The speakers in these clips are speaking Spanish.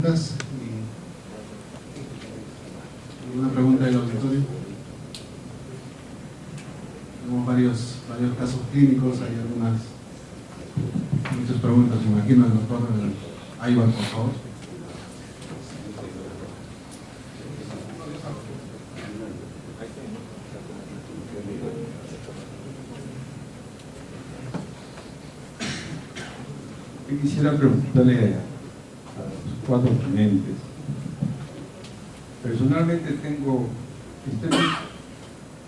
preguntas? ¿Alguna pregunta del auditorio? Tenemos varios casos clínicos, hay muchas preguntas, me imagino, el doctor Aybar, por favor. Yo quisiera preguntarle a los cuatro ponentes. Personalmente estoy muy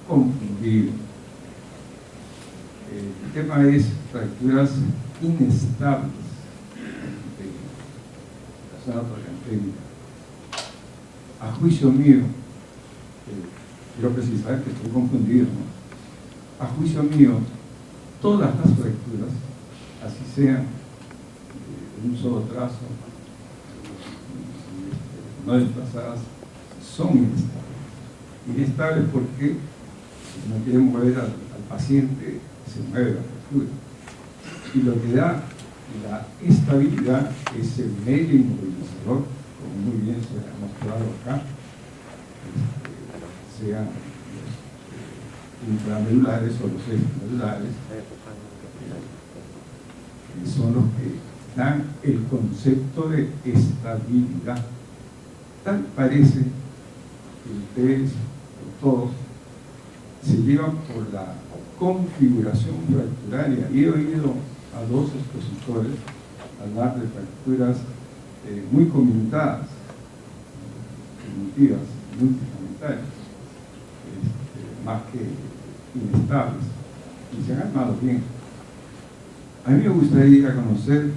confundido. El tema es fracturas inestables de la zona trochantérica. A juicio mío, quiero precisar que estoy confundido, ¿no? A juicio mío, todas las fracturas, así sean de un solo trazo, no desplazadas, son inestables. Inestables porque si no quieren mover al paciente, se mueve la fractura. Y lo que da la estabilidad es el medio inmovilizador, como muy bien se ha mostrado acá, sean los intramedulares o los extramedulares, que son los que dan el concepto de estabilidad. Tal parece que ustedes, todos, se llevan por la configuración fracturaria. Y he oído a dos expositores hablar de fracturas muy conmutadas, primitivas, multifragmentarias, más que inestables, y se han armado bien. A mí me gustaría conocer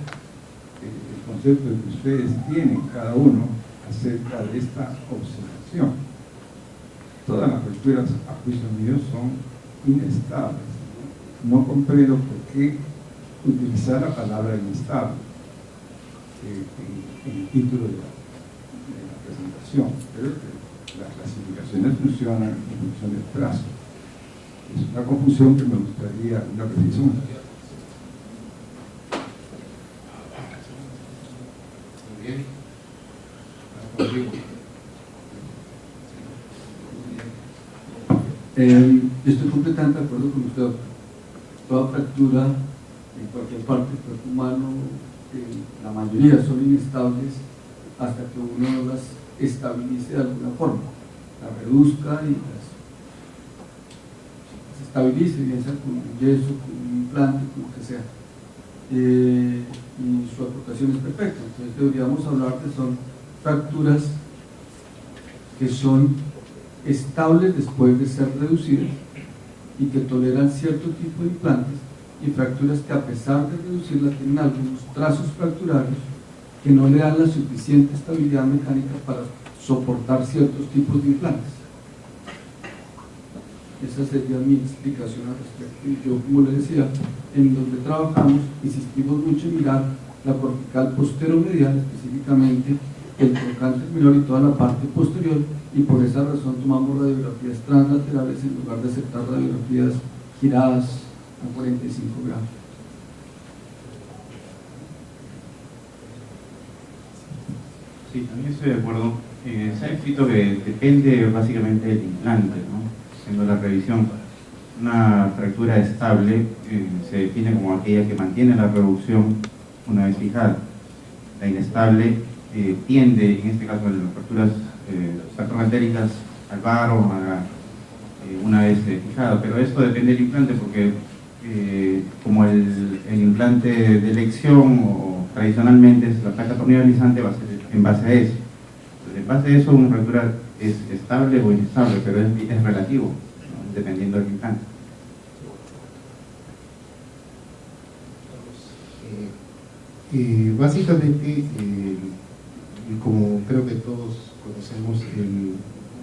el concepto que ustedes tienen cada uno acerca de esta observación. Todas las fracturas, a juicio mío, son inestables. No comprendo por qué utilizar la palabra inestable en el título de la presentación, pero las clasificaciones funcionan en función del trazo. Es una confusión que me gustaría una precisión. Muy bien. Yo estoy completamente de acuerdo con usted. Toda fractura en cualquier parte del cuerpo humano, la mayoría son inestables hasta que uno las estabilice de alguna forma, las reduzca y las estabilice, bien sea con un yeso, con un implante, con lo que sea. Y su aportación es perfecta. Entonces deberíamos hablar que son fracturas que son estables después de ser reducidas y que toleran cierto tipo de implantes, y fracturas que a pesar de reducirla tienen algunos trazos fracturarios que no le dan la suficiente estabilidad mecánica para soportar ciertos tipos de implantes. Esa sería mi explicación al respecto. Y yo, como les decía, en donde trabajamos insistimos mucho en mirar la cortical posteromedial, específicamente el trocánter menor y toda la parte posterior, y por esa razón tomamos radiografías translaterales en lugar de aceptar radiografías giradas a 45 grados. Sí, también estoy de acuerdo. Se ha escrito que depende básicamente del implante, ¿no? Haciendo la revisión, una fractura estable se define como aquella que mantiene la reducción una vez fijada. La inestable tiende, en este caso en las fracturas trochantericas, al varo, una vez fijada, pero esto depende del implante porque como el implante de elección o tradicionalmente es la placa tornillorizante, va a ser en base a eso. Entonces, en base a eso una fractura es estable o inestable, pero es relativo, ¿no? Dependiendo del implante. Básicamente, como creo que todos conocemos,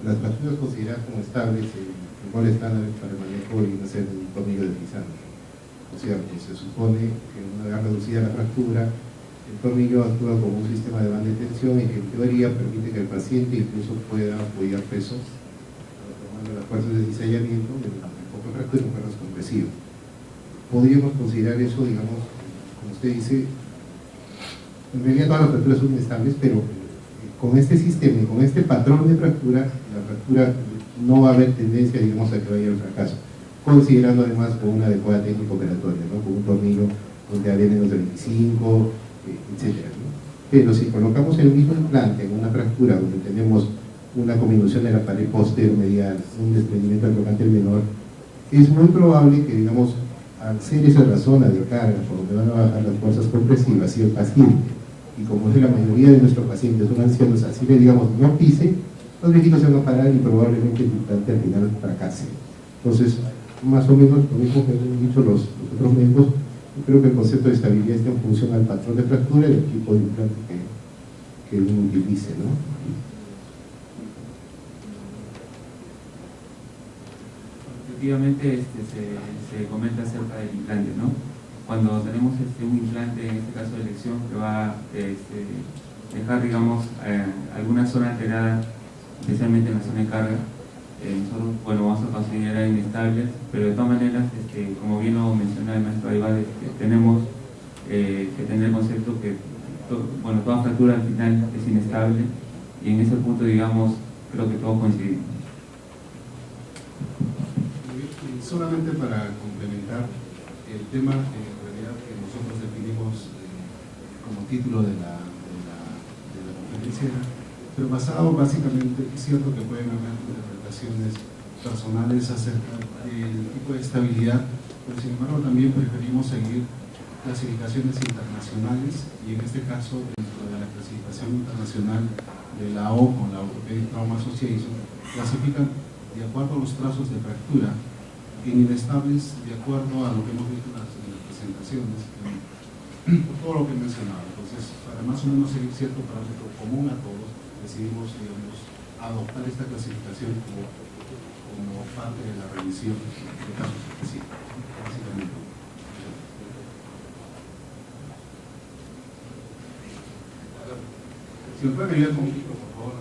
las fracturas consideradas como estables, el gol estándar para el manejo viene a ser un tornillo deslizante. O sea, que se supone que una vez reducida la fractura, el tornillo actúa como un sistema de banda de tensión y que en teoría permite que el paciente incluso pueda apoyar pesos, tomando las fuerzas de cizallamiento de la poca fractura en cuerdas compresivas. Podríamos considerar eso, digamos, como usted dice, en realidad todas las fracturas son inestables, pero con este sistema y con este patrón de fractura, la fractura no va a haber tendencia, digamos, a que vaya al fracaso, considerando además con una adecuada técnica operatoria, ¿no? Con un tornillo donde haya menos de 25, etcétera, ¿no? Pero si colocamos el mismo implante en una fractura donde tenemos una combinación de la pared posterior-medial, un desprendimiento del trocánter menor, es muy probable que, digamos, al ser esa la zona de carga por donde van a bajar las fuerzas compresivas y el paciente, y como es de la mayoría de nuestros pacientes son ancianos, así le digamos no pise, los viejitos se van a parar y probablemente el implante al final fracase. Entonces, más o menos lo mismo que han dicho los otros médicos, yo creo que el concepto de estabilidad está en función al patrón de fractura y el tipo de implante que uno utilice, ¿no? Efectivamente se comenta acerca del implante, ¿no? Cuando tenemos un implante, en este caso de elección, que va a dejar, digamos, alguna zona alterada, especialmente en la zona de carga, nosotros, bueno, vamos a considerar inestables, pero de todas maneras, como bien lo mencionó el maestro Aybar, tenemos que tener el concepto que, bueno, toda fractura al final es inestable, y en ese punto, digamos, creo que todos coincidimos. Solamente para complementar el tema en realidad que nosotros definimos como título de la conferencia, pero basado básicamente, es cierto que pueden haber interpretaciones personales acerca del tipo de estabilidad, pero sin embargo también preferimos seguir clasificaciones internacionales, y en este caso dentro de la clasificación internacional de la O con la Orthopedic Trauma Association, clasifican de acuerdo a los trazos de fractura en inestables, de acuerdo a lo que hemos visto en las presentaciones, por todo lo que he mencionado. Entonces, para más o menos seguir cierto parámetro común a todos, decidimos, digamos, adoptar esta clasificación como parte de la revisión de casos específicos, básicamente. Si me pueden ayudar con un micro, por favor.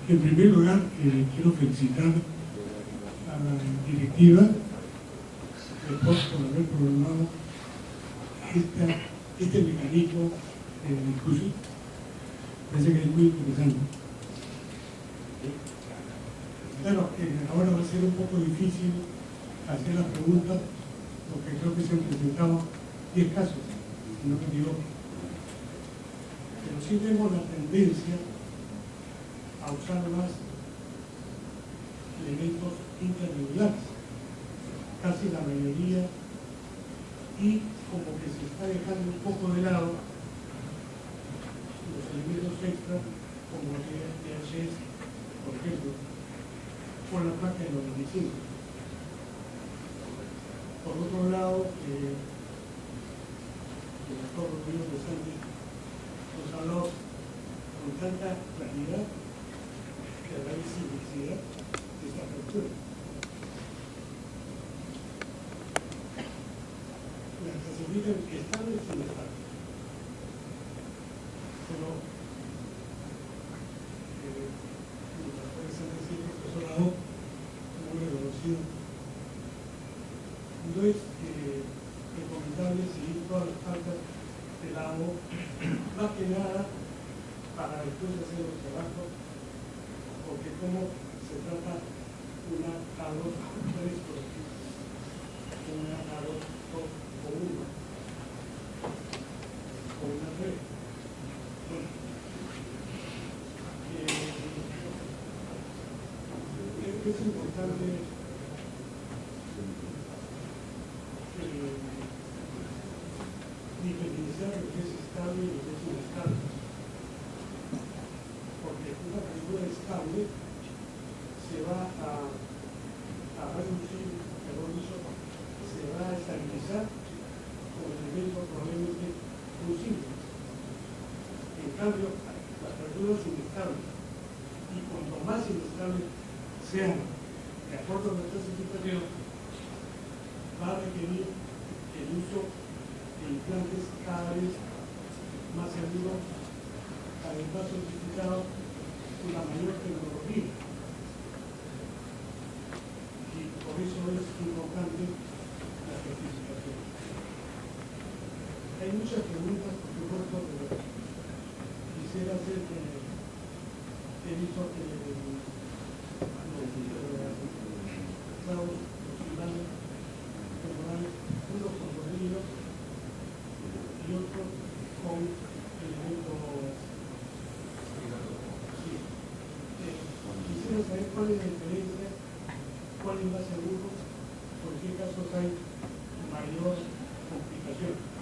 En primer lugar, quiero felicitar a la directiva por haber programado este mecanismo de discusión. Parece que es muy interesante. Bueno, ahora va a ser un poco difícil hacer las preguntas, porque creo que se han presentado 10 casos, si no me equivoco. Pero sí vemos la tendencia a usar más elementos interregulares, casi la mayoría, y como que se está dejando un poco de lado los elementos extra, como el DHS, por ejemplo, por la placa de 95. Por otro lado, el doctor Rodrigo de Sánchez nos habló con tanta claridad que la simplicidad de esta fractura. La clasifican estable sin estable. Pero la fuerza de decir el profesor Lao, muy reconocido, no es recomendable seguir todas las pautas del lago, más que nada para después hacer los trabajos, porque como se trata una A2 3 una A2 o una o una 3. Bueno, es importante diferenciar lo que es estable y lo que es inestable, porque una fractura estable se va a reducir, se va a estabilizar con elementos probablemente fusibles. En cambio, las fracturas inestables, y cuanto más inestables sean, de acuerdo a la clasificación, va a requerir el uso de implantes cada vez más seguros, cada vez más sofisticados, con la mayor tecnología. Y por eso es importante la certificación. hay muchas preguntas, por supuesto, pero quisiera hacer que he visto que los ciudadanos temporales, unos con tornillos y otros con elementos. Sí. Quisiera saber cuál es la diferencia, cuál es más seguro, por qué casos hay mayor complicación.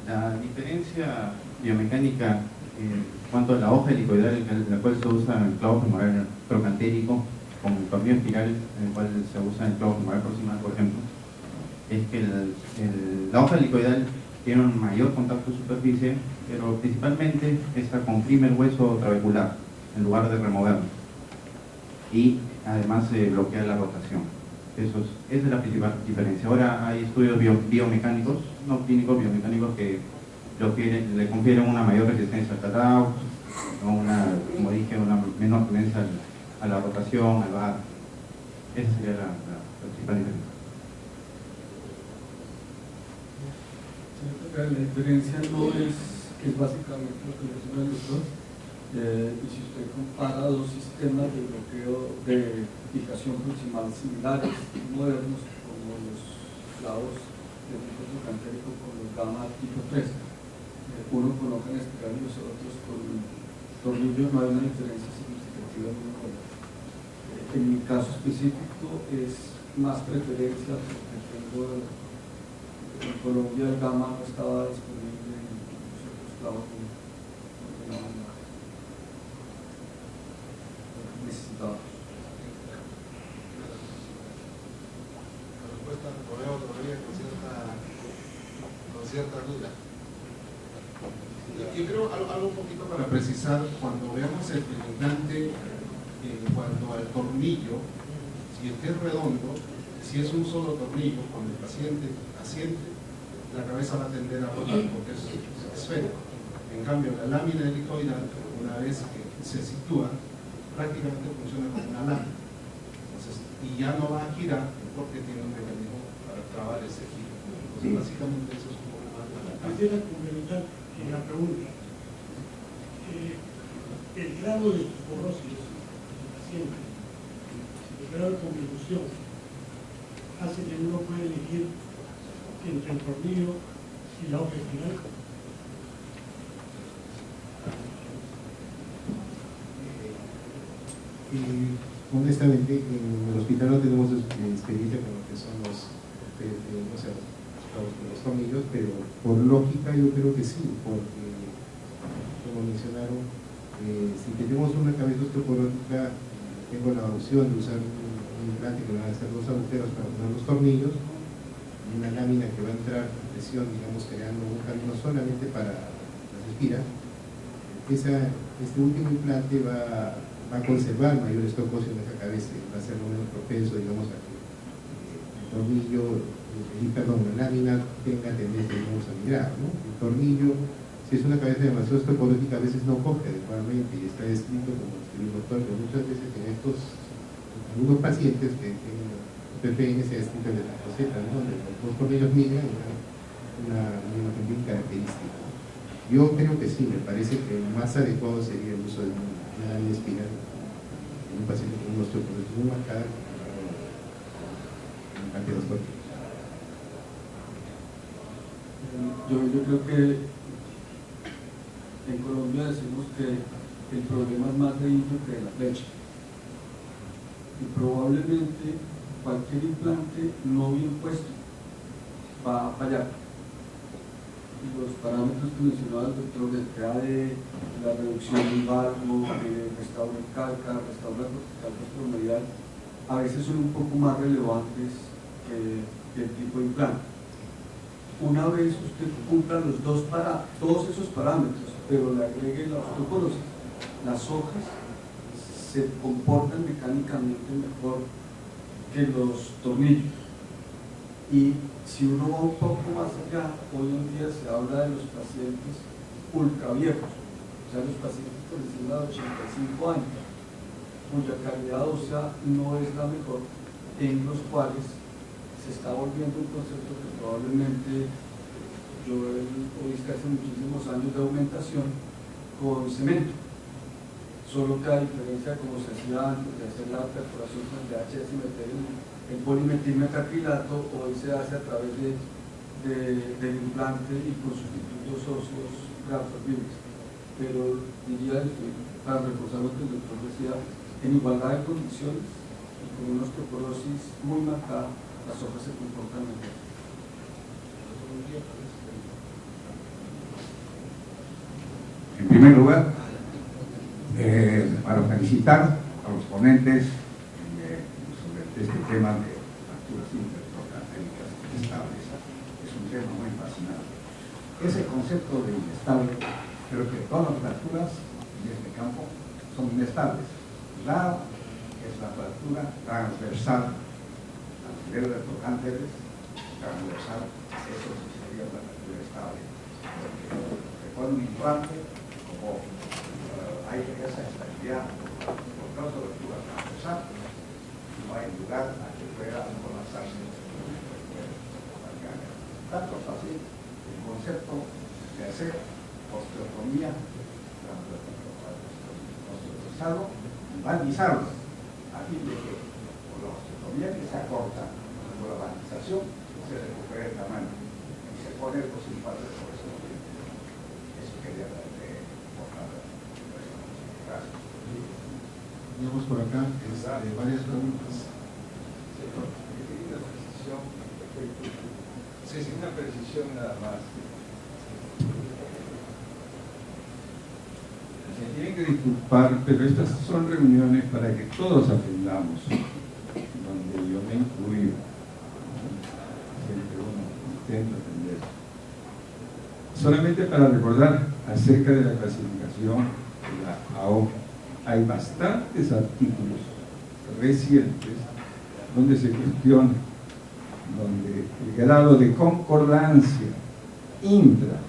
La diferencia biomecánica en cuanto a la hoja helicoidal, en la cual se usa el clavo femoral trocantérico, con el tornillo espiral, en el cual se usa el clavo femoral proximal, por ejemplo, es que la hoja helicoidal tiene un mayor contacto de superficie, pero principalmente esta comprime el hueso trabecular en lugar de removerlo, y además bloquea la rotación. Esa es la principal diferencia. Ahora hay estudios biomecánicos, no clínicos, biomecánicos, que le confieren una mayor resistencia al catarro, como dije, una menor tendencia a la rotación, al bar. Esa sería la principal diferencia. La diferencia no es básicamente lo que menciona el doctor. Y si usted compara dos sistemas de bloqueo de fijación proximal similares, modernos, como los clavos de tipo trocantérico con los gamma tipo 3, uno con hoja en espiral y los otros con tornillo, no hay una diferencia significativa en uno con otro. En mi caso específico es más preferencia porque tengo en Colombia el gamma no estaba disponible en los otros clavos necesitados. La respuesta lo veo todavía con cierta duda. Yo creo algo un poquito para precisar, cuando veamos el implante, cuando al tornillo, si es redondo, si es un solo tornillo, cuando el paciente asiente, la cabeza va a tender a rotar porque es esférico. En cambio, la lámina helicoidal, una vez que se sitúa, prácticamente funciona como una lámina. Entonces, y ya no va a girar porque tiene un mecanismo para trabar ese giro. Entonces, básicamente eso es un poco más la Quisiera complementar en la pregunta. El grado de osteoporosis del paciente, el grado de convulsión, hace que uno pueda elegir entre el tornillo y la hoja espiral. Honestamente, en el hospital no tenemos experiencia con lo que son los tornillos, pero por lógica yo creo que sí, porque como mencionaron, si tenemos una cabeza osteoporótica, tengo la opción de usar un implante que van a hacer dos agujeros para poner los tornillos, y una lámina que va a entrar con presión, digamos, creando un camino solamente para las espiras. Este último implante va a conservar mayor stop óseo en esa cabeza, va a ser menos propenso, digamos, a que el tornillo, la lámina tenga tendencia, digamos, a migrar, ¿no? El tornillo, si es una cabeza demasiado osteoporótica, a veces no coge adecuadamente y está descrito, como escribió el doctor, pero muchas veces en algunos pacientes que tienen PPN se ha descrito de la roseta, ¿no? Donde los dos tornillos migran, una característica. Yo creo que sí, me parece que lo más adecuado sería el uso de una lámina espiral en un paciente con una osteoporosis muy marcada en cantidad de tornillos. Yo creo que en Colombia decimos que el problema es más de hilo que de la flecha. Y probablemente cualquier implante no bien puesto va a fallar. Y los parámetros que mencionaba el doctor del TAD, la reducción del valgo, restauro calca, restauro cortical postromedial, a veces son un poco más relevantes que el tipo de implante. Una vez usted cumpla todos esos parámetros, pero le agregue la osteoporosis, las hojas se comportan mecánicamente mejor que los tornillos. Y si uno va un poco más allá, hoy en día se habla de los pacientes ultraviejos, o sea, los pacientes por encima de 85 años. cuya calidad ósea no es la mejor, en los cuales se está volviendo un concepto que probablemente yo he visto hace muchísimos años de aumentación con cemento, solo que a diferencia de como se hacía antes de hacer la perforación con el DHS y meter el polimetilmetacrilato, hoy se hace a través del implante y con sustitutos óseos reabsorbibles. Pero diría, para reforzar lo que el doctor decía, en igualdad de condiciones y con una osteoporosis muy marcada, las hojas se comportan mejor. En primer lugar, para felicitar a los ponentes sobre este tema de fracturas intertrocantéricas estables. Es un tema muy fascinante. Ese concepto de inestable, creo que todas las fracturas en este campo son inestables. La es la fractura transversal al nivel de trocánteres, transversal, eso sí sería una fractura estable. Porque se pone un implante, como hay esa estabilidad por causa de ruptura transversal, no hay lugar a que pueda colapsarse. Tanto es así el concepto de hacer osteotomía osteotomizado y balizarlo, a fin de que por la osteotomía que se acorta, por la balización se recupere el tamaño y se pone los implantes por eso. Eso quería gracias. Tenemos por acá varias preguntas. Sí, una precisión nada más. Se tienen que disculpar, pero estas son reuniones para que todos aprendamos, donde yo me incluyo. Siempre uno intenta aprender. Solamente para recordar acerca de la clasificación de la AO, hay bastantes artículos recientes donde se cuestiona, donde el grado de concordancia intra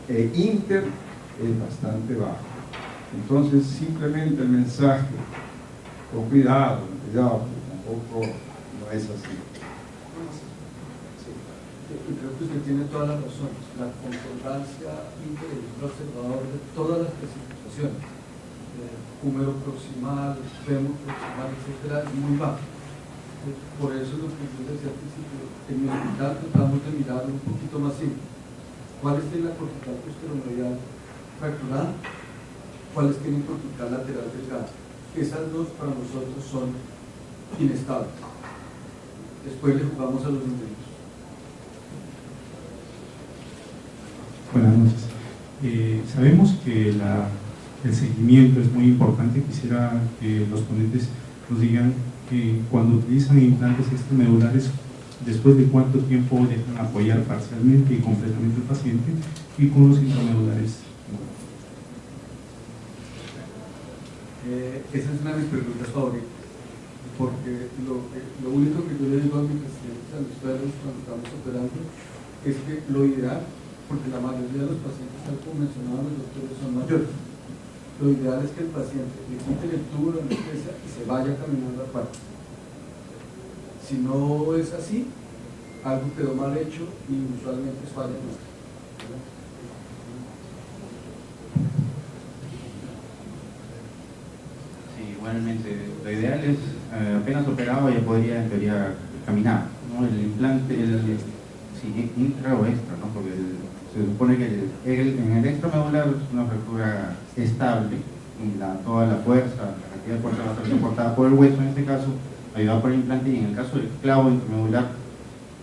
e inter es bastante bajo. Entonces, simplemente el mensaje, con cuidado, tampoco no es así. Creo que usted tiene toda la razón. La concordancia inter es el observador de todas las clasificaciones. Húmero proximal, fémur proximal, etcétera, es muy bajo. Por eso lo que yo decía al principio, en mi hospital tratamos de mirar un poquito más simple. ¿Cuáles tienen la cortical posteromedial fracturada? ¿Cuáles tienen cortical lateral delgada? Esas dos para nosotros son inestables. Después le jugamos a los numeritos. Buenas noches. Sabemos que el seguimiento es muy importante. Quisiera que los ponentes nos digan que cuando utilizan implantes extramedulares, después de cuánto tiempo dejan apoyar parcialmente y completamente al paciente, y con los intramedulares. Esa es una de mis preguntas favoritas, porque lo único que yo le digo a mis pacientes, a los perros cuando estamos operando, es que lo ideal, porque la mayoría de los pacientes, tal como mencionaban los doctores, son mayores. Lo ideal es que el paciente le quite el tubo de anestesia y se vaya caminando al cuarto. Si no es así, algo quedó mal hecho y usualmente es falla nuestra. Sí, igualmente, lo ideal es, apenas operado ya podría en teoría caminar, ¿no? El implante, sí, intra o extra, ¿no? Porque se supone que en el extramedular es una fractura estable y toda la fuerza, la cantidad de fuerza va a ser soportada por el hueso en este caso, ayudado por el implante, y en el caso del clavo intramedular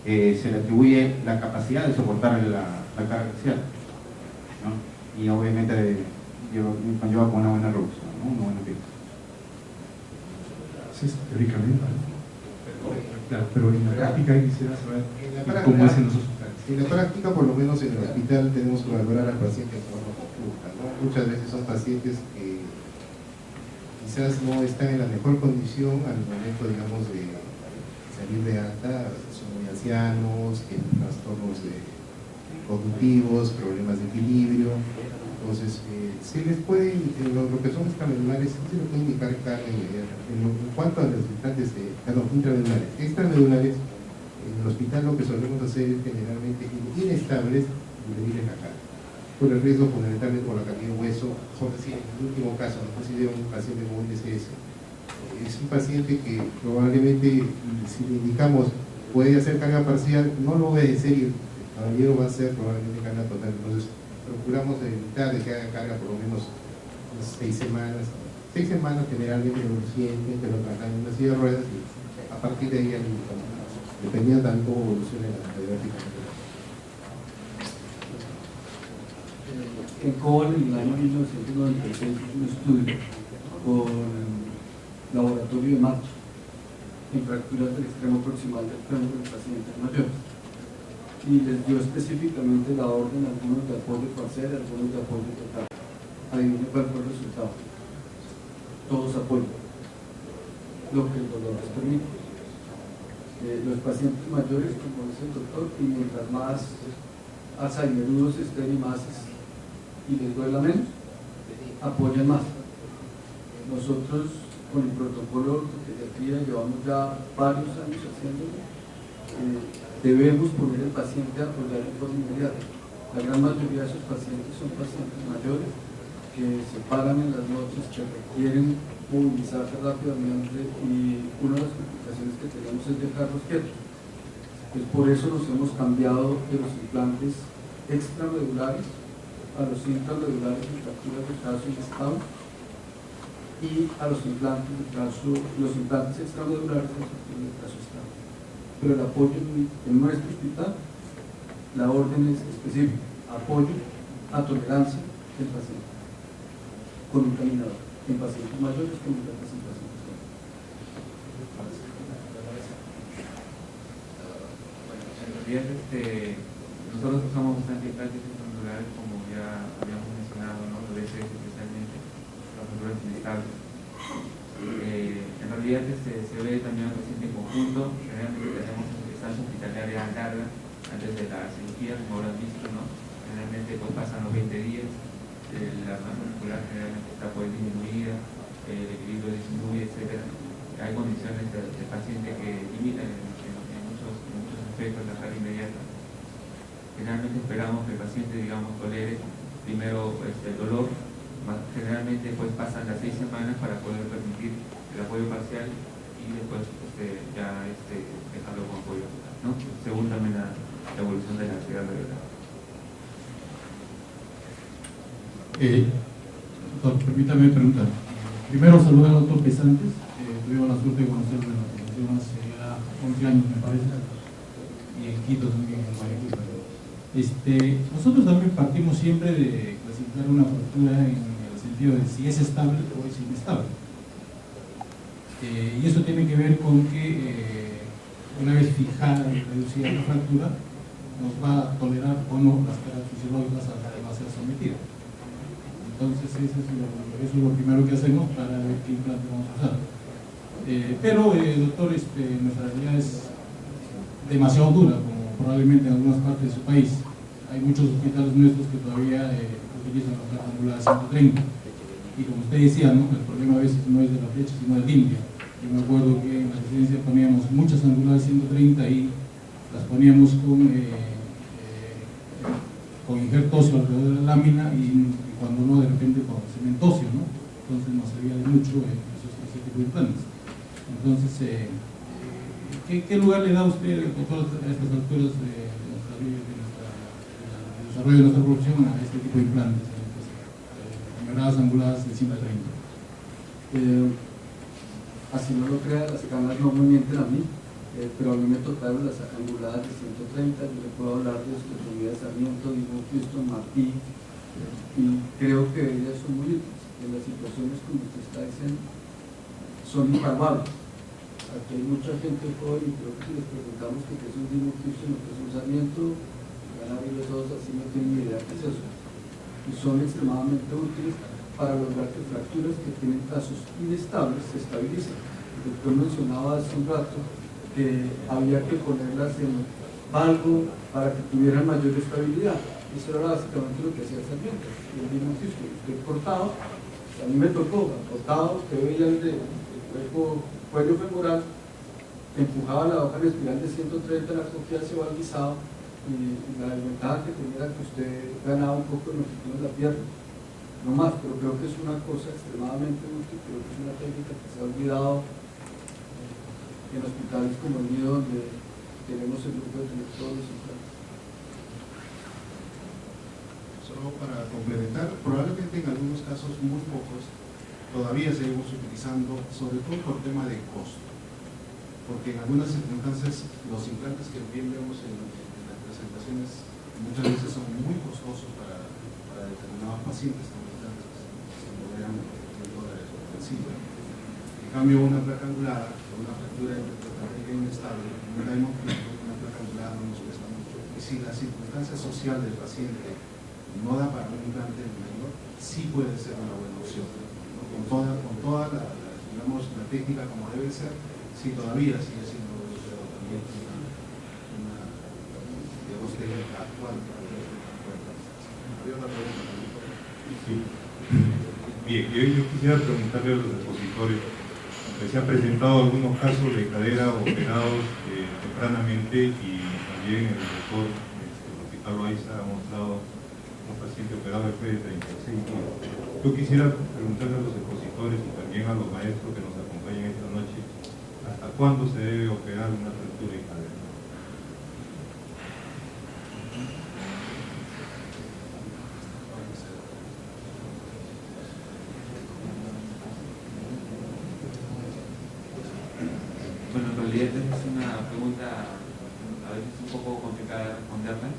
se le atribuye la capacidad de soportar la carga axial, ¿no? Y obviamente conlleva con una buena reducción, ¿no? Una buena pieza. Sí, teóricamente. Claro, pero en la práctica quisiera saber cómo es en los hospitales. En la práctica, por lo menos en el hospital, tenemos que valorar al paciente de forma conjunta, ¿no? Muchas veces son pacientes que quizás no están en la mejor condición al momento, digamos, de salir de alta, son muy ancianos, tienen trastornos conductivos, problemas de equilibrio, Entonces, se les puede, en lo que son extramedulares, se les puede indicar carga inmediata. En cuanto a los implantes intramedulares, extramedulares, en el hospital lo que solemos hacer es generalmente inestables, medirles la carga. Por el riesgo fundamentalmente por la cantidad de hueso, sobre si en el último caso, no sé si de un paciente con DCS, es un paciente que probablemente, si le indicamos puede hacer carga parcial, no lo va a decir, el caballero va a hacer probablemente carga total. Entonces, procuramos evitar de que haga carga por lo menos 6 semanas. 6 semanas generalmente lo sienten, que lo tratan en una silla de ruedas y a partir de ahí, dependiendo también cómo evolucione la radiográfica. En Cobol, en el año 1996, hizo un estudio con laboratorio de Macho en fracturas del extremo proximal del fémur en pacientes mayores, y les dio específicamente la orden, algunos de apoyo parcial, algunos de apoyo total. Adivinen cuál fue el resultado. Todos apoyan, lo que el dolor les permite. Los pacientes mayores, como dice el doctor, y mientras más alzheimerudos estén y más y les duela menos, apoyan más. Nosotros, con el protocolo de ortopedia, llevamos ya varios años haciéndolo. Debemos poner al paciente a apoyar de forma inmediata. La gran mayoría de esos pacientes son pacientes mayores que se paran en las noches, que requieren movilizarse rápidamente, y una de las complicaciones que tenemos es dejarlos quietos. Pues por eso nos hemos cambiado de los implantes extramedulares a los intramedulares en fracturas de caso inestable y a los implantes extramedulares en fracturas de caso estable. Pero el apoyo en nuestro hospital, la orden es específica: apoyo a tolerancia del paciente con un caminador, en pacientes mayores con implantes en pacientes jóvenes. Bueno, en realidad nosotros usamos bastante implantes extramedulares, como ya habíamos mencionado, ¿no? Los DCS especialmente, las fracturas inestables. En realidad se ve también al paciente en conjunto. Generalmente tenemos estancia hospitalaria larga antes de la cirugía, como habrán visto, ¿no? Generalmente pues pasan los 20 días, la masa muscular generalmente está pues disminuida, el equilibrio disminuye, etc. Hay condiciones del paciente que limitan en muchos aspectos la carga inmediata. Generalmente esperamos que el paciente, digamos, tolere primero el dolor. Generalmente pues pasan las 6 semanas para poder permitir el apoyo parcial y después dejarlo con apoyo, ¿no? Según también la evolución de la ansiedad radiológica. Doctor, permítame preguntar. Primero saludar al doctor Pesantes. Tuvimos la suerte de conocerlo en la formación hace ya 11 años, me parece, y en Quito también, en Guayaquil. Nosotros también partimos siempre de clasificar una fractura en el sentido de si es estable o es inestable. Y eso tiene que ver con que una vez fijada y reducida la fractura, nos va a tolerar o no las cargas fisiológicas a las que va a ser sometida. Entonces eso es lo primero que hacemos para ver qué implante vamos a usar. Pero, doctor, nuestra realidad es demasiado dura, como probablemente en algunas partes de su país. Hay muchos hospitales nuestros que todavía utilizan la placa angular 130. Y como usted decía, ¿no? El problema a veces no es de la flecha, sino del limpio. Yo me acuerdo que en la residencia poníamos muchas angulares 130 y las poníamos con injerto óseo alrededor de la lámina, y cuando no, de repente con cemento óseo, ¿no? Entonces nos servía de mucho ese tipo de planes. Entonces, ¿qué lugar le da usted, doctor, a estas alturas del desarrollo de nuestra producción a este tipo de implantes, camionadas anguladas de 130? Así no lo crea, las canas no me mienten a mí, pero a mí me tocaron las anguladas de 130. Yo le puedo hablar de Osteotomía de Sarmiento, Diego Houston, Martí, y creo que ellas son muy útiles. En las situaciones como usted está diciendo, son impagables. Aquí hay mucha gente joven, y creo que si les preguntamos que es un Diego Houston o que es un Sarmiento, van a abrir los ojos así, no tienen ni idea qué es eso. Y son extremadamente útiles para lograr que fracturas que tienen casos inestables se estabilicen. El doctor mencionaba hace un rato que había que ponerlas en valgo para que tuvieran mayor estabilidad. Eso era básicamente lo que hacía Sarmiento. El mismo disco, usted cortado, a mí me tocó, cortado, usted veía el cuello femoral, empujaba la hoja en espiral de 130, la cogía hacia el guisado, y la desventaja que tenía era que usted ganaba un poco en los de la pierna. No más, pero creo que es una cosa extremadamente útil, creo que es una técnica que se ha olvidado en hospitales como el mío, donde tenemos el grupo de todos los implantes. Solo para complementar, probablemente en algunos casos, muy pocos, todavía seguimos utilizando, sobre todo por tema de costo, porque en algunas circunstancias los implantes que bien vemos en las presentaciones muchas veces son muy costosos para determinados pacientes, como implantes que se logran $100 por sencillo. En cambio, una placa angulada, una fractura interpretativa inestable, un diamond, una placa angulada no nos cuesta mucho. Y si la circunstancia social del paciente no da para un implante mayor, sí puede ser una buena opción, ¿no? Con toda la técnica como debe ser, sí todavía sigue siendo también una digamos, técnica actual. ¿Había otra pregunta? Sí. Bien, yo quisiera preguntarle a los expositores, se han presentado algunos casos de cadera operados tempranamente, y también el doctor del Hospital Loaiza ha mostrado un paciente operado después de 36 días. Yo quisiera preguntarle a los expositores y también a los maestros que nos acompañan esta noche, ¿hasta cuándo se debe operar una fractura de cadera? Bueno, en realidad es una pregunta a veces un poco complicada de responderla,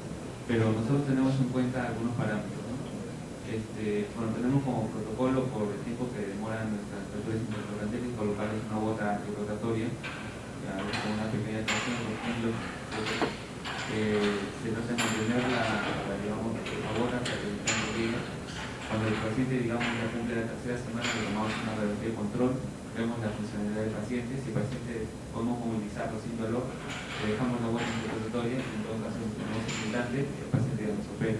pero nosotros tenemos en cuenta algunos parámetros, ¿no? Bueno, tenemos como protocolo, por el tiempo que demoran nuestras fracturas interrogantales, colocarles una bota antirrotatoria, con una pequeña tensión, por ejemplo, se trata de mantener digamos, la bota hasta que el implante llegue. Cuando el paciente, digamos, ya cumple la tercera semana, le tomamos una radiografía de control, vemos la funcionalidad del paciente. Si el paciente podemos movilizarlo sin dolor, le dejamos la bota antirrotatoria, en todo caso tenemos el implante y el paciente ya nos opera.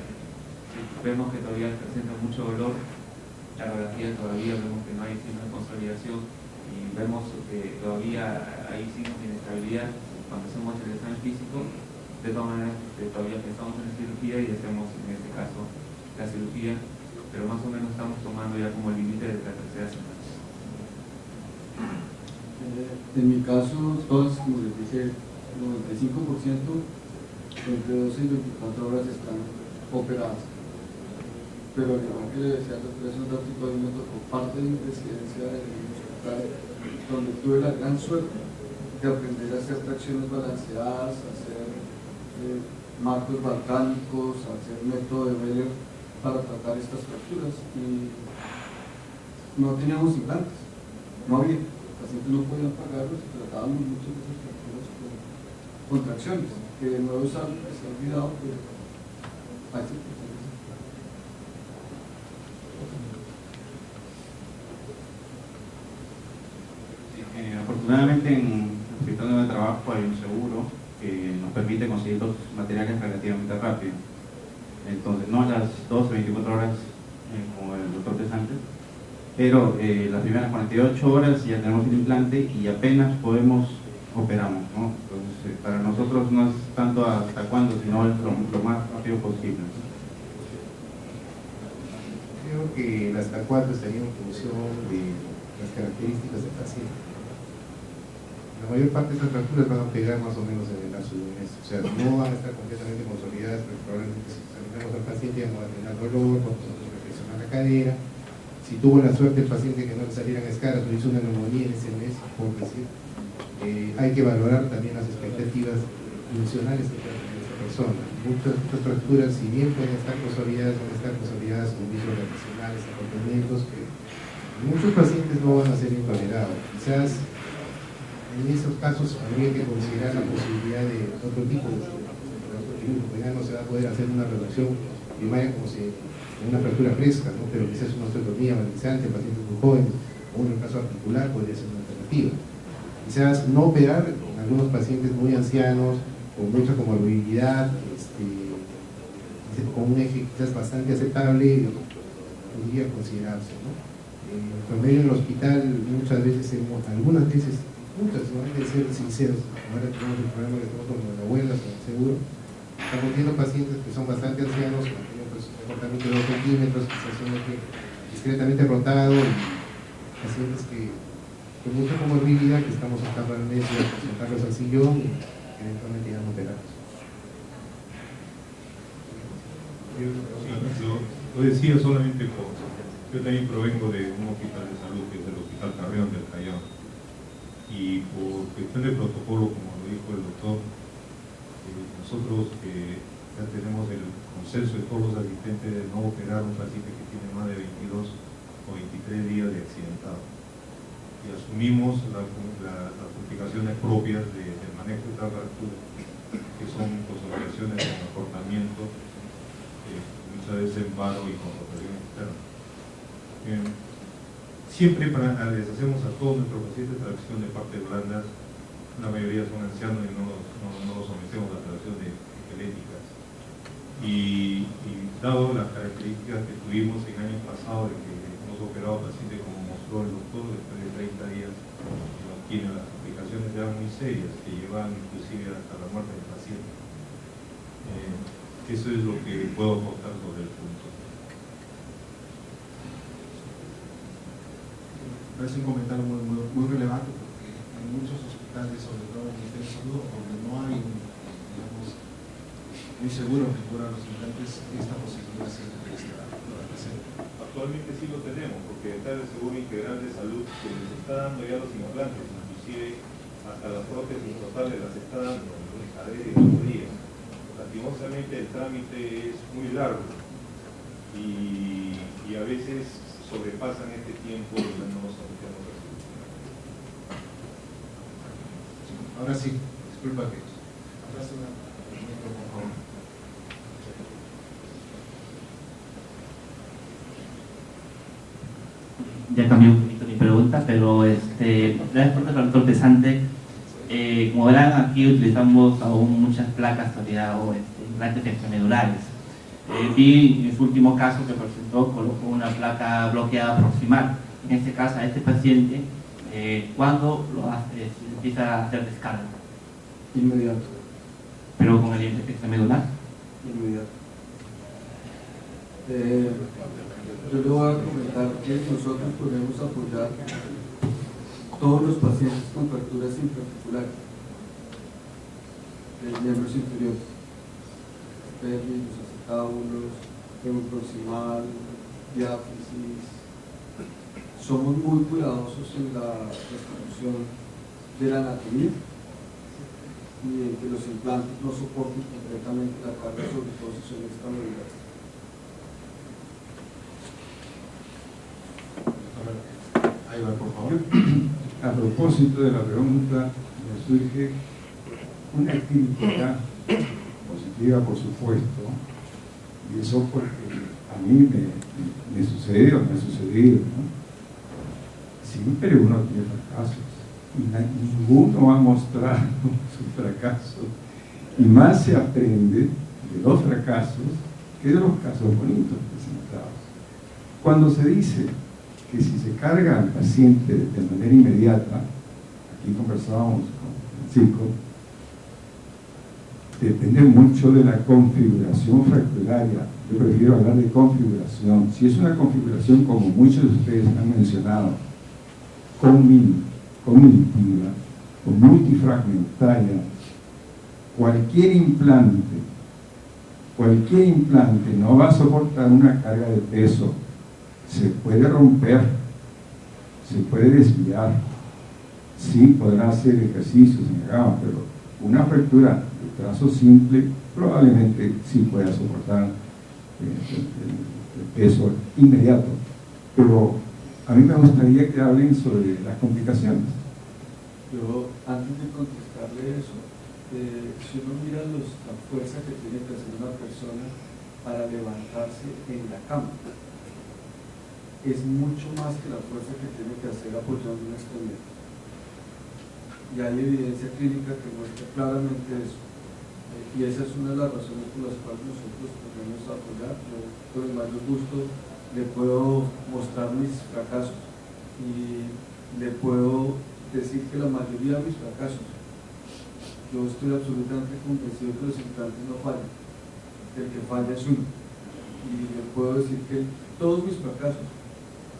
Si vemos que todavía presenta mucho dolor, la radiografía todavía vemos que no hay signos de consolidación y vemos que todavía hay signos de inestabilidad cuando hacemos el examen físico, de todas maneras todavía pensamos en la cirugía y hacemos en este caso la cirugía, pero más o menos estamos tomando ya como el límite de la tercera semana. En mi caso, todas, como les dije, el 95% entre 12 y 24 horas están operadas. Pero al igual que le decía a la operación de Artico, a mí me tocó parte de mi residencia en el hospital, donde tuve la gran suerte de aprender a hacer tracciones balanceadas, a hacer marcos balcánicos, a hacer método de Weller para tratar estas fracturas. Y no teníamos implantes, no había. Los pacientes no podían pagarlos y tratábamos muchas de esas fracturas con tracciones, que de nuevo es algo que se ha olvidado, pero hay circunstancias. Afortunadamente en el hospital donde trabajo hay un seguro que nos permite conseguir los materiales relativamente rápido. Entonces, no a las 12 o 24 horas como el doctor Pesante, pero las primeras 48 horas ya tenemos el implante y apenas operamos, ¿no? Entonces, para nosotros no es tanto hasta cuándo, sino lo más rápido posible. Creo que el hasta cuándo estaría en función de las características del paciente. La mayor parte de estas fracturas van a pegar más o menos en el lapso de un mes, o sea, no van a estar completamente consolidadas, pero probablemente si examinamos al paciente ya no va a tener dolor, vamos a reflexionar la cadera. Si tuvo la suerte el paciente que no le salieran escaras o hizo una neumonía en ese mes, por decir, hay que valorar también las expectativas funcionales que puede tener esa persona. Muchas fracturas, si bien pueden estar consolidadas, van a estar consolidadas con visos relacionales, acontecimientos que muchos pacientes no van a ser intolerados. Quizás en esos casos habría que considerar la posibilidad de otro tipo de porque ya no se va a poder hacer una reducción primaria como si una fractura fresca, ¿no? Pero quizás una osteotomía valizante en pacientes muy jóvenes o en el caso articular podría ser una alternativa. Quizás no operar en algunos pacientes muy ancianos con mucha comorbilidad, con un eje quizás bastante aceptable, podría considerarse, ¿no? En promedio en el hospital muchas veces, algunas veces, muchas, no hay que ser sinceros, ahora tenemos el problema que tenemos con las abuelas, con el seguro, estamos viendo pacientes que son bastante ancianos, que tienen pues, un comportamiento de 2 centímetros, quizás un eje discretamente rotado, y pacientes que con mucha comorbilidad que estamos buscando al mes de presentarlos al sillón y eventualmente ya no operarlos. Sí, lo decía solamente yo también provengo de un hospital de salud que es el Hospital Carrión del Callao, y por cuestión de protocolo, como lo dijo el doctor, nosotros ya tenemos el consenso de todos los asistentes de no operar un paciente que tiene más de 22 o 23 días de accidentado, y asumimos las complicaciones propias del manejo de esta fractura, que son consolidaciones de comportamiento, muchas veces en paro y con rotación externa. Siempre les hacemos a todos nuestros pacientes tracción de partes blandas, la mayoría son ancianos y no los sometemos a tracción de esqueléticas. Y dado las características que tuvimos en años pasados, de que hemos operado pacientes como mostró el doctor, después de 30 días tienen las complicaciones ya muy serias, que llevan inclusive hasta la muerte del paciente. Eso es lo que puedo aportar sobre el punto. Me parece un comentario muy relevante, porque en muchos hospitales, sobre todo en el Ministerio de Salud, donde no hay, digamos, muy seguro que cubran los implantes, esta posibilidad siempre está presente. Actualmente sí lo tenemos, porque está el Seguro Integral de Salud que les está dando ya los implantes, inclusive hasta las prótesis totales las está dando en cadera y rodillas. Lastimosamente el trámite es muy largo y a veces sobrepasan este tiempo y ya no nos sometemos a solucionar. Ahora sí, disculpa que hablaste una pregunta, por favor. Ya cambié un poquito mi pregunta, pero gracias por el doctor Pesante. Como verán, aquí utilizamos aún muchas placas todavía o implantes extramedulares. Vi en su último caso que presentó, colocó una placa bloqueada proximal. En este caso, a este paciente, ¿cuándo lo hace, empieza a hacer descarga? Inmediato. ¿Pero con el extramedular? Inmediato. Yo le voy a comentar que nosotros podemos apoyar todos los pacientes con fracturas intraarticulares de miembros inferiores, pérdidos, acetábulos, fémur proximal, diáfisis. Somos muy cuidadosos en la restitución de la anatomía y en que los implantes no soporten completamente la carga, sobre todo si son extramedulares. Ahí va, por favor. A propósito de la pregunta, me surge una crítica positiva, por supuesto, y eso porque a mí me sucedió, ¿no? Siempre uno tiene fracasos y ninguno va a mostrar su fracaso, y más se aprende de los fracasos que de los casos bonitos presentados. Cuando se dice que si se carga al paciente de manera inmediata, aquí conversábamos con Francisco, depende mucho de la configuración fracturaria. Yo prefiero hablar de configuración. Si es una configuración, como muchos de ustedes han mencionado, cognitiva o multifragmentaria, cualquier implante no va a soportar una carga de peso. Se puede romper, se puede desviar, sí podrá hacer ejercicios en gama, pero una fractura de trazo simple probablemente sí pueda soportar el peso inmediato. Pero a mí me gustaría que hablen sobre las complicaciones. Yo, antes de contestarle eso, si uno mira la fuerza que tiene que hacer una persona para levantarse en la cama, es mucho más que la fuerza que tiene que hacer apoyando una extremidad. Y hay evidencia clínica que muestra claramente eso. Y esa es una de las razones por las cuales nosotros podemos apoyar. Yo con el mayor gusto le puedo mostrar mis fracasos y le puedo decir que la mayoría de mis fracasos, yo estoy absolutamente convencido que los implantes no fallan, el que falla es uno, y le puedo decir que todos mis fracasos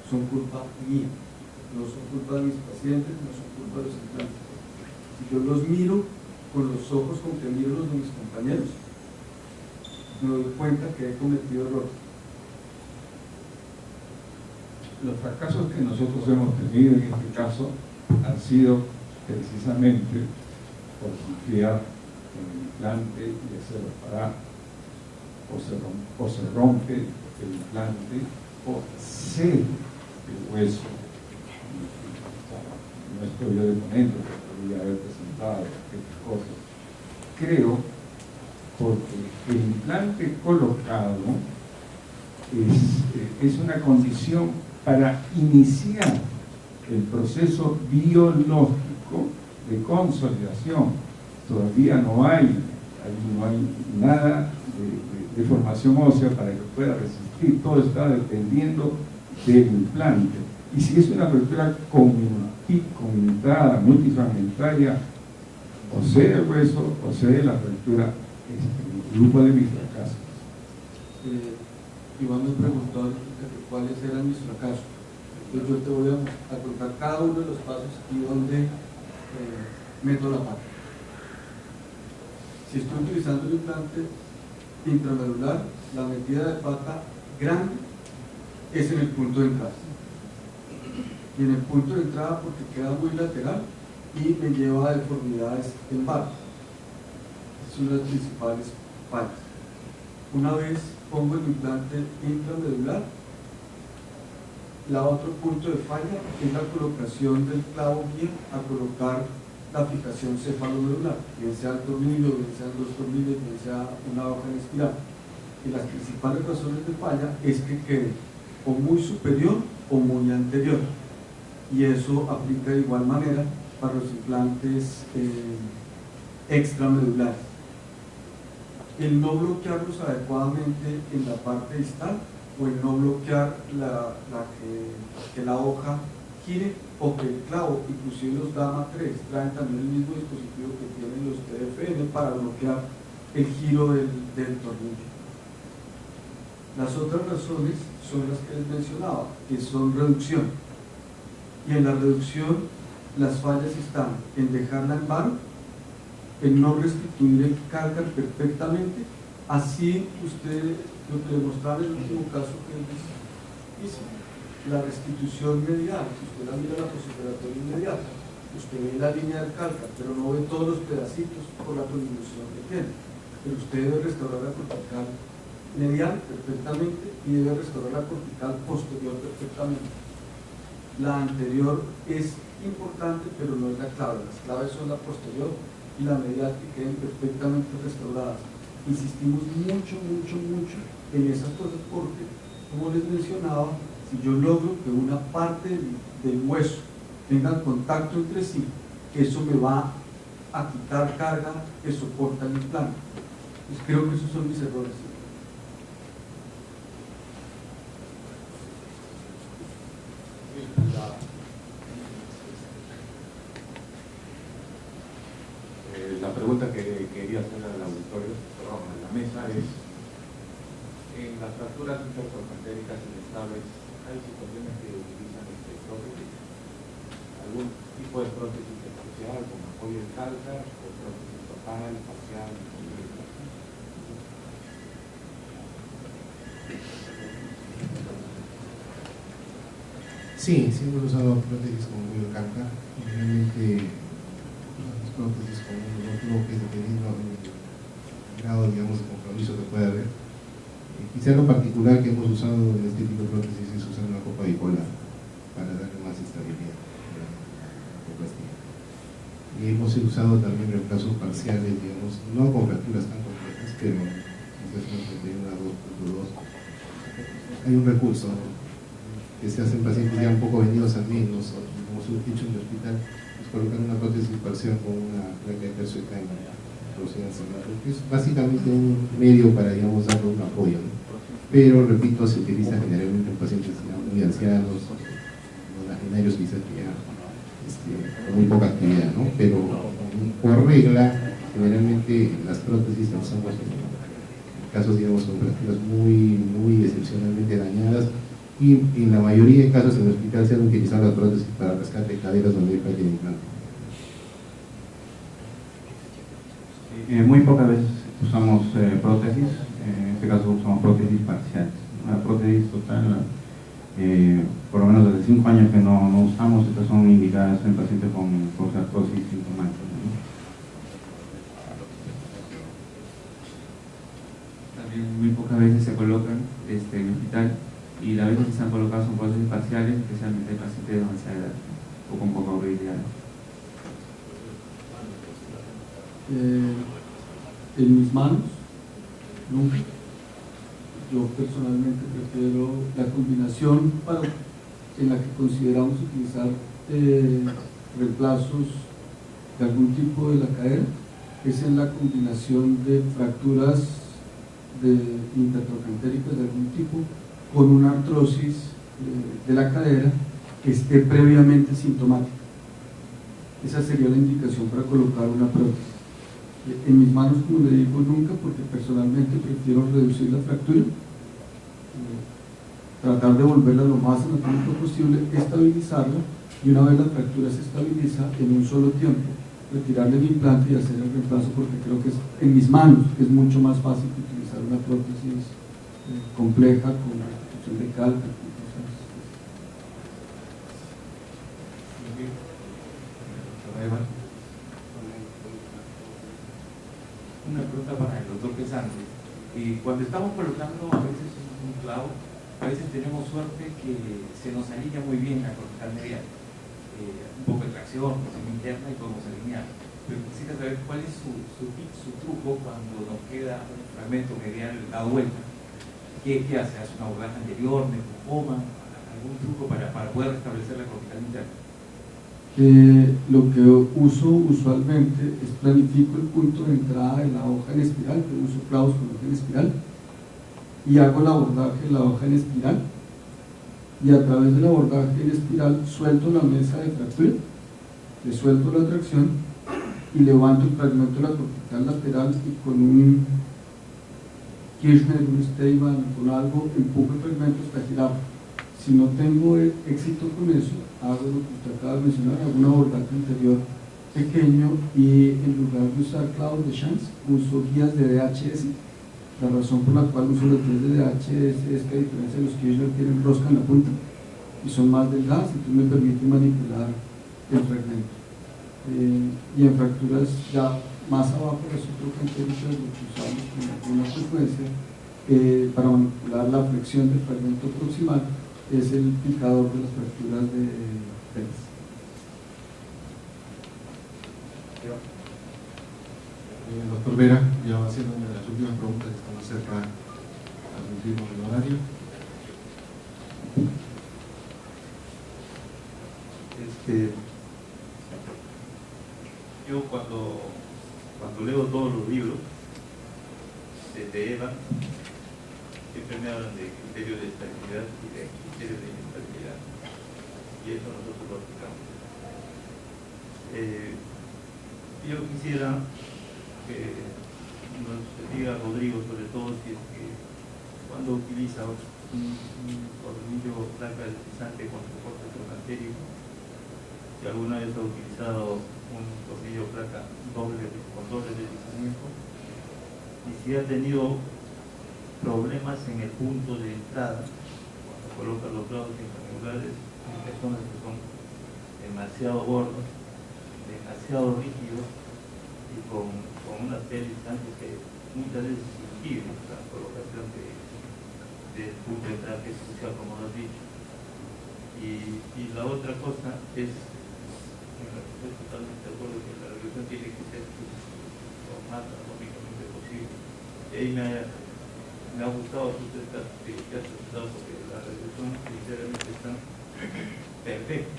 son culpa mía, no son culpa de mis pacientes, no son culpa de los implantes. Si yo los miro con los ojos con que miro los de mis compañeros, me doy cuenta que he cometido errores. Los fracasos que nosotros hemos tenido en este caso han sido precisamente por confiar en el implante y hacerlo parar, o se rompe el implante o cede el hueso. No estoy yo de ponente, pero podría haber presentado estas cosas. Creo porque el implante colocado es una condición para iniciar el proceso biológico de consolidación. Todavía no hay nada de formación ósea para que pueda resistir, todo está dependiendo del implante. Y si es una fractura comunitada, multifragmentaria, o sea el hueso, o sea la fractura, el grupo de mis fracasos. Iván me preguntó cuáles eran mis fracasos. Entonces yo te voy a contar cada uno de los pasos y dónde meto la pata. Si estoy utilizando el implante intramedular, la metida de pata grande es en el punto de entrada. Y en el punto de entrada porque queda muy lateral y me lleva a deformidades en barra. Es una de las principales fallas. Una vez pongo el implante intramedular, la otro punto de falla es la colocación del clavo guía a colocar la fijación cefalomedular, bien sea el tornillo, bien sean dos tornillos, bien sea una hoja en espiral. Y las principales razones de falla es que quede o muy superior o muy anterior. Y eso aplica de igual manera para los implantes extramedulares. El no bloquearlos adecuadamente en la parte distal o el no bloquear que la hoja gire o que el clavo, inclusive los DAMA 3 traen también el mismo dispositivo que tienen los TFN para bloquear el giro del tornillo. Las otras razones son las que les mencionaba, que son reducción. Y en la reducción las fallas están en dejarla en varo, en no restituir el carga perfectamente, así usted, lo que le mostraba en el último caso que hice, la restitución medial, si usted la mira la postoperatoria inmediata, usted ve la línea del calca, pero no ve todos los pedacitos por la condición que tiene, pero usted debe restaurar la cortical medial perfectamente y debe restaurar la cortical posterior perfectamente. La anterior es importante, pero no es la clave. Las claves son la posterior y la medial, que queden perfectamente restauradas. Insistimos mucho en esas cosas porque, como les mencionaba, si yo logro que una parte del hueso tenga contacto entre sí, eso me va a quitar carga que soporta el implante. Pues creo que esos son mis errores. La pregunta que quería hacer al auditorio, perdón, a la mesa es: en las fracturas intercorpentéricas inestables, ¿hay situaciones que utilizan prótesis? ¿Algún tipo de prótesis especial, como apoyo en calca, o prótesis total, parcial? Sí, hemos usado prótesis como apoyo en calca. Realmente las prótesis con los bloques dependiendo del grado, digamos, de compromiso que pueda haber. Quizá lo particular que hemos usado en este tipo de prótesis es usar una copa bipolar para darle más estabilidad a la coplastia. Y hemos usado también reemplazos parciales, digamos, no con fracturas tan complejas, pero quizás una 31, 2.2. Hay un recurso, ¿no?, que se hacen pacientes ya un poco venidos a menos, como se ha dicho en el hospital, es colocar una prótesis parcial con una placa de tercio de caña, proceden a sangrado, que es básicamente un medio para, digamos, darle un apoyo, ¿no? Pero, repito, se utiliza generalmente en pacientes ya muy ancianos, nonagenarios quizás que ya con muy poca actividad, ¿no? Pero por regla, generalmente las prótesis las usamos en casos, digamos, con fracturas muy excepcionalmente dañadas, y en la mayoría de casos en el hospital se han utilizado las prótesis para rescate de caderas donde hay falta de implante. Muy pocas veces usamos prótesis, en este caso usamos prótesis parciales. Una prótesis total, por lo menos desde 5 años que no usamos, estas son indicadas en pacientes con artrosis sintomática, ¿no? También muy pocas veces se colocan en el hospital, y las veces que se han colocado son prótesis parciales, especialmente en pacientes de avanzada edad o con poca movilidad. En mis manos, nunca. Yo personalmente prefiero la combinación en la que consideramos utilizar reemplazos de algún tipo de la cadera, es en la combinación de fracturas intertroncantéricas de algún tipo con una artrosis de la cadera que esté previamente sintomática. Esa sería la indicación para colocar una prótesis. En mis manos, como le digo, nunca, porque personalmente prefiero reducir la fractura, tratar de volverla lo más anatómico posible, estabilizarla, y una vez la fractura se estabiliza, en un solo tiempo retirarle el implante y hacer el reemplazo, porque creo que en mis manos es mucho más fácil que utilizar una prótesis compleja con restitución de calca, con cosas. Una pregunta para el doctor Pesante. Cuando estamos colocando a veces un clavo, a veces tenemos suerte que se nos alinea muy bien la cortical medial. Un poco de tracción, presión interna, y podemos alinear. Pero quisiera saber cuál es su truco cuando nos queda un fragmento medial dado vuelta. ¿Qué hace? ¿Hace una abordaje anterior, necrofoma? ¿Algún truco para poder restablecer la cortical interna? Lo que uso usualmente es planifico el punto de entrada de la hoja en espiral, que uso clavos con hoja en espiral, y hago el abordaje de la hoja en espiral, y a través del abordaje en espiral suelto la mesa de fractura, le suelto la tracción y levanto el fragmento de la cortical lateral, y con un Kirchner, un Steinman, con algo, empujo el fragmento hasta girar. Si no tengo éxito con eso, hago lo que usted acaba de mencionar, hago un abordaje anterior pequeño, y en lugar de usar clavos de Chance, uso guías de DHS. La razón por la cual uso las guías de DHS es que, a diferencia de los Kirchner, tienen rosca en la punta y son más delgadas, entonces me permite manipular el fragmento. Y en fracturas ya más abajo de las subtrocantéricas, lo que usamos con alguna frecuencia para manipular la flexión del fragmento proximal es el picador de las fracturas de Pérez. Doctor Vera, ya va haciendo una de las últimas preguntas que estamos cerca al último del horario. Yo cuando leo todos los libros de Eva, siempre me hablan de criterios de estabilidad y de criterios de inestabilidad, y eso nosotros lo aplicamos. Yo quisiera que nos diga Rodrigo, sobre todo, si es que cuando utiliza un tornillo placa deslizante con soporte troncantérico, si alguna vez ha utilizado un tornillo placa con doble deslizamiento, y si ha tenido problemas en el punto de entrada cuando coloca los clavos infrangulares en personas que son demasiado gordos, demasiado rígidos y con unas distancias que muchas veces impiden la colocación del punto de entrada, que es crucial, como lo has dicho. Y la otra cosa es, estoy totalmente de acuerdo que la regresión tiene que ser lo más anatómicamente posible. Y ahí me ha gustado que usted ha presentado, porque la regresión sinceramente está perfecta.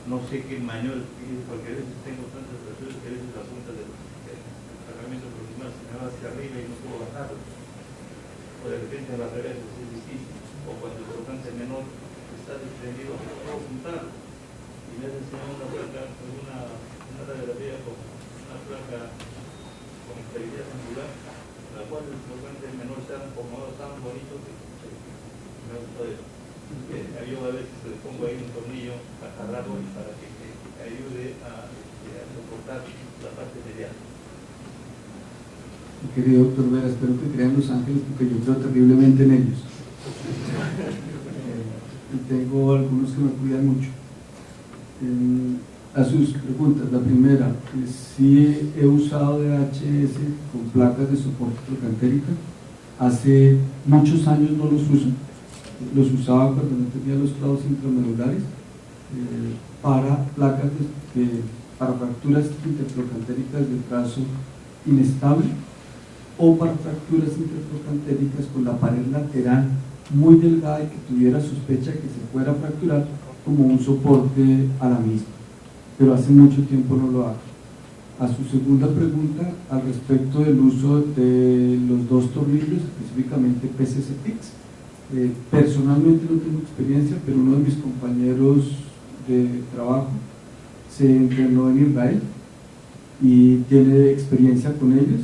No sé qué manual, porque a veces tengo tantas fracturas que a veces la punta de los fragmento proximal se me va hacia arriba y no puedo bajarlo, o de repente a la revés es difícil, o cuando el trocante menor está desprendido no puedo juntarlo, y me has enseñado una placa, una radiografía con una placa con estabilidad angular, la cual el trocante menor se ha acomodado tan bonito que me gustó eso. Yo a veces le pongo ahí un tornillo a jalarlo y para que ayude a soportar la parte mediana. Querido doctor Vera, espero que crean los ángeles porque yo creo terriblemente en ellos. Y tengo algunos que me cuidan mucho. A sus preguntas, la primera, sí he usado DHS con placas de soporte trocantérica. Hace muchos años no los uso. Los usaba cuando no tenía los clavos intramedulares para placas para fracturas intertrocantéricas de trazo inestable o para fracturas intertrocantéricas con la pared lateral muy delgada y que tuviera sospecha que se fuera a fracturar como un soporte a la misma, pero hace mucho tiempo no lo hago. A su segunda pregunta al respecto del uso de los dos tornillos, específicamente PCC-PIX, personalmente no tengo experiencia, pero uno de mis compañeros de trabajo se entrenó en Israel y tiene experiencia con ellos,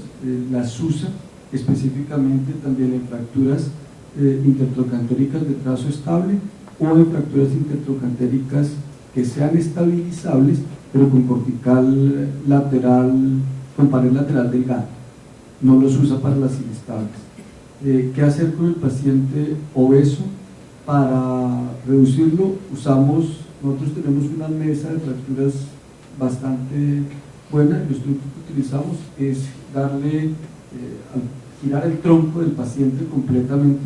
las usa específicamente también en fracturas intertrocantéricas de trazo estable o en fracturas intertrocantéricas que sean estabilizables pero con cortical lateral, con pared lateral delgada. No los usa para las inestables. ¿Qué hacer con el paciente obeso? Para reducirlo nosotros tenemos una mesa de fracturas bastante buena. Los trucos que utilizamos es darle, girar el tronco del paciente completamente.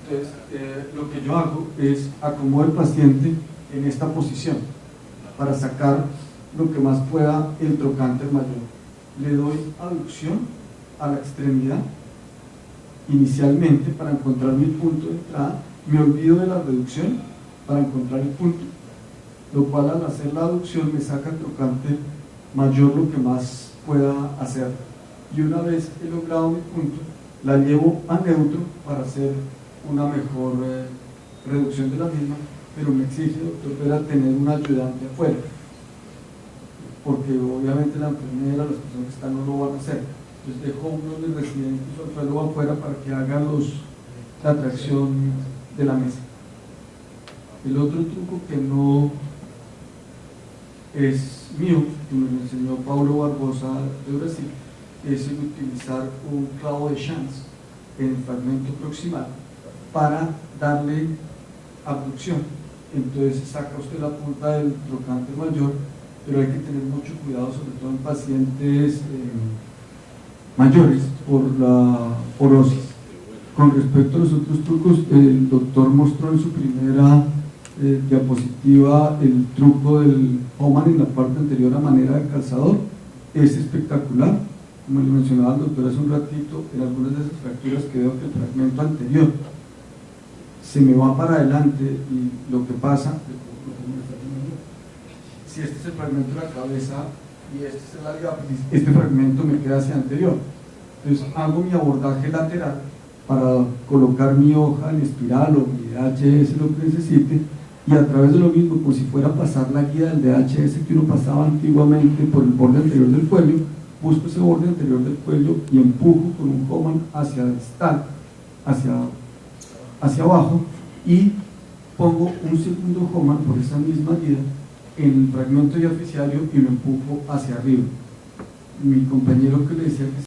Entonces, lo que yo hago es acomodar al paciente en esta posición para sacar lo que más pueda el trocánter mayor. Le doy aducción a la extremidad inicialmente para encontrar mi punto de entrada, me olvido de la reducción para encontrar el punto, lo cual al hacer la aducción me saca el trocánter mayor lo que más pueda hacer, y una vez he logrado mi punto la llevo a neutro para hacer una mejor reducción de la misma, pero me exige, doctor Vera, tener un ayudante afuera, porque obviamente la enfermera, las personas que están no lo van a hacer. Entonces dejo uno de mis residentes o afuera para que haga la tracción de la mesa. El otro truco que no es mío, que me lo enseñó Paulo Barbosa de Brasil, es el utilizar un clavo de Chance en el fragmento proximal para darle abducción. Entonces saca usted la punta del trocánter mayor, pero hay que tener mucho cuidado, sobre todo en pacientes mayores, por la porosis. Con respecto a los otros trucos, el doctor mostró en su primera diapositiva el truco del Homan en la parte anterior a manera de calzador. Es espectacular, como le mencionaba el doctor hace un ratito, en algunas de esas fracturas que veo que el fragmento anterior se me va para adelante, y lo que pasa, si este es el fragmento de la cabeza y este es el diáfisis, este fragmento me queda hacia anterior. Entonces hago mi abordaje lateral para colocar mi hoja en espiral o mi DHS, lo que necesite, y a través de lo mismo, como si fuera a pasar la guía del DHS que uno pasaba antiguamente por el borde anterior del cuello, busco ese borde anterior del cuello y empujo con un Homan hacia distal, hacia abajo, y pongo un segundo Homan por esa misma guía en el fragmento diaficiario y lo empujo hacia arriba. Mi compañero que le decía que